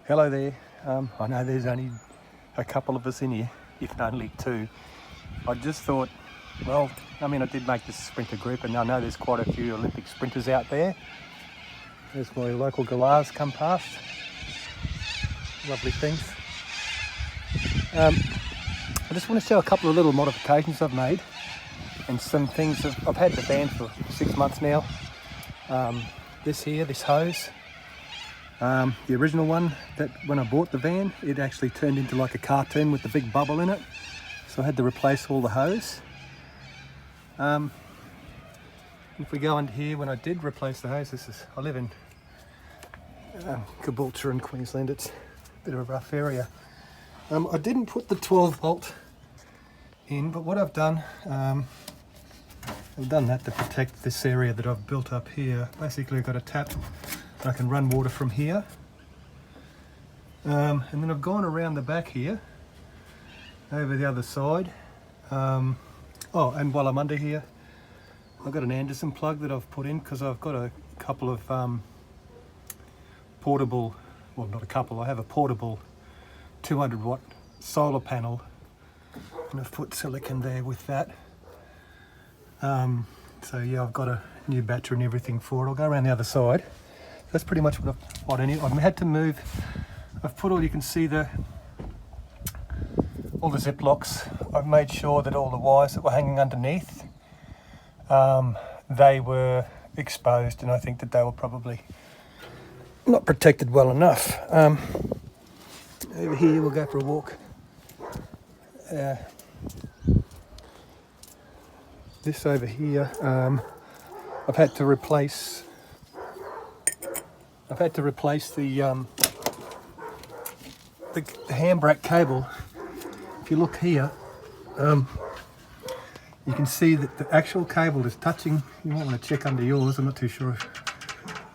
Hello there. I know there's only a couple of us in here, if only two. I just thought, well, I did make this sprinter group, and I know there's quite a few Olympic sprinters out there. There's my local galahs come past. Lovely things. I just want to show a couple of little modifications I've made and some things I've had the van for 6 months now. This hose. The original one, that when I bought the van, it actually turned into like a cartoon with the big bubble in it. So I had to replace all the hose. If we go into here, when I did replace the hose, I live in Caboolture in Queensland. It's a bit of a rough area. I didn't put the 12 volt in, but what I've done, I've done that to protect this area that I've built up here. Basically I've got a tap. I can run water from here, and then I've gone around the back here over the other side. And while I'm under here, I've got an Anderson plug that I've put in because I've got a couple of portable, well, not a couple, I have a portable 200 watt solar panel, and I've put silicon there with that. So yeah, I've got a new battery and everything for it. I'll go around the other side. That's pretty much what I need. I've had to move. I've put all, you can see all the zip locks. I've made sure that all the wires that were hanging underneath, they were exposed, and I think that they were probably not protected well enough. Over here, we'll go for a walk. This over here, I've had to replace the handbrake cable. If you look here, you can see that the actual cable is touching. You might want to check under yours, I'm not too sure if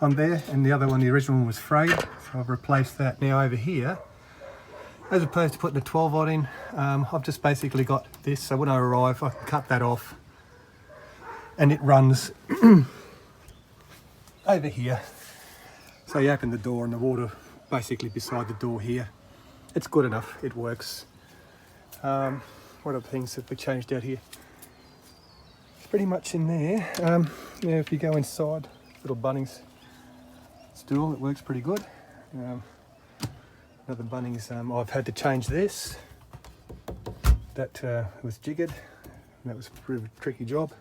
I'm there, and the other one, the original one, was frayed, so I've replaced that. Now over here, as opposed to putting a 12 volt in, I've just basically got this, so when I arrive I can cut that off and it runs over here. So you open the door and the water basically beside the door here. It's good enough, it works. What other things have we changed out here? It's pretty much in there. Yeah, if you go inside, little Bunnings stool, it works pretty good. Another Bunnings, I've had to change this. That was jiggered, and that was a pretty tricky job.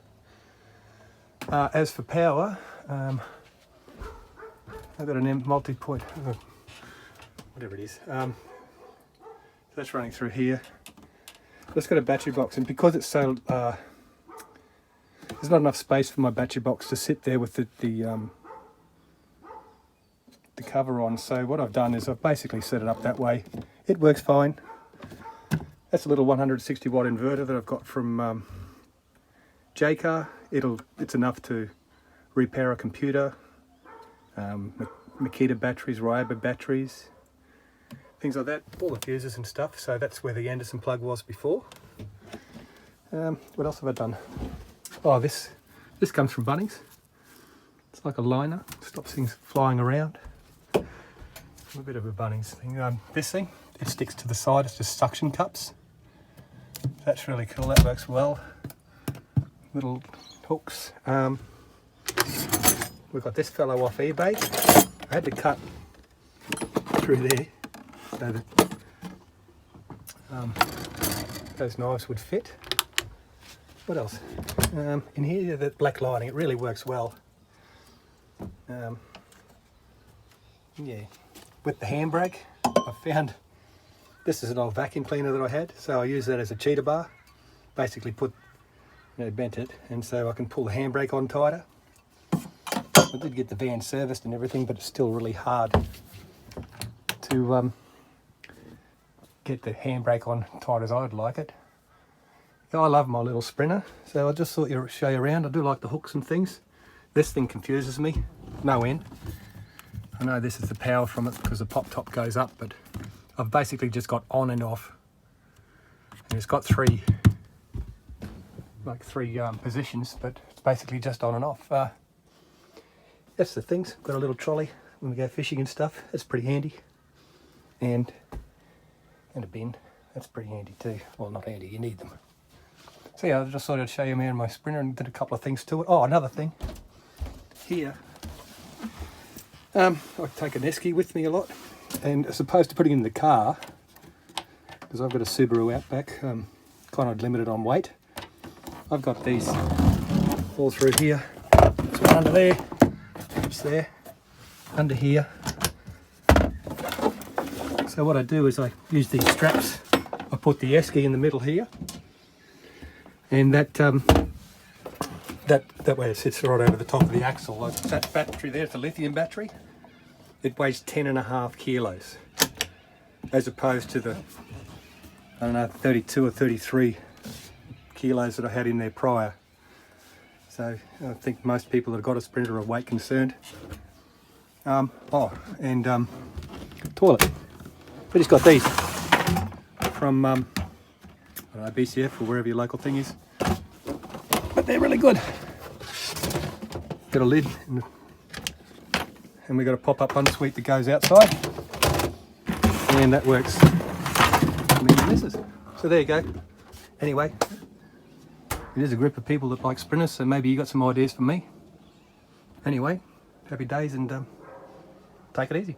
As for power, I've got an multi-point, whatever it is. That's running through here. Just got a battery box, and because it's so, there's not enough space for my battery box to sit there with the cover on. So what I've done is I've basically set it up that way. It works fine. That's a little 160 watt inverter that I've got from J-Car. It's enough to repair a computer. Makita batteries, Ryobi batteries, things like that, all the fuses and stuff. So that's where the Anderson plug was before. What else have I done? Oh, this comes from Bunnings. It's like a liner, stops things flying around. A bit of a Bunnings thing. This thing, it sticks to the side, it's just suction cups. That's really cool, that works well. Little hooks. We've got this fellow off eBay. I had to cut through there so that those knives would fit. What else? In here, the black lining, it really works well. Yeah, with the handbrake, I found this is an old vacuum cleaner that I had, so I use that as a cheater bar. Basically bent it, and so I can pull the handbrake on tighter. I did get the van serviced and everything, but it's still really hard to get the handbrake on tight as I'd like it. I love my little sprinter, so I just thought I'd show you around. I do like the hooks and things. This thing confuses me, no end. I know this is the power from it because the pop top goes up, but I've basically just got on and off. And it's got three positions, but it's basically just on and off. That's the things. Got a little trolley when we go fishing and stuff. That's pretty handy. and a bin. That's pretty handy too. Well, not handy, you need them. So yeah, I just thought I'd show you around my Sprinter and did a couple of things to it. Oh, another thing. Here, I take an esky with me a lot, and as opposed to putting it in the car, because I've got a Subaru Outback, kind of limited on weight, I've got these all through here. There's one under there, just there, under here. So what I do is I use these straps. I put the esky in the middle here, and that way it sits right over the top of the axle. Like that battery there, it's a lithium battery. It weighs 10.5 kilos, as opposed to the, I don't know, 32 or 33 kilos that I had in there prior. So I think most people that have got a Sprinter are weight concerned. Toilet. We just got these from I don't know, BCF or wherever your local thing is, but they're really good. Got a lid and we got a pop-up unsweep that goes outside, and that works. So there you go. Anyway, it is a group of people that like Sprinters, so maybe you got some ideas for me. Anyway, happy days, and take it easy.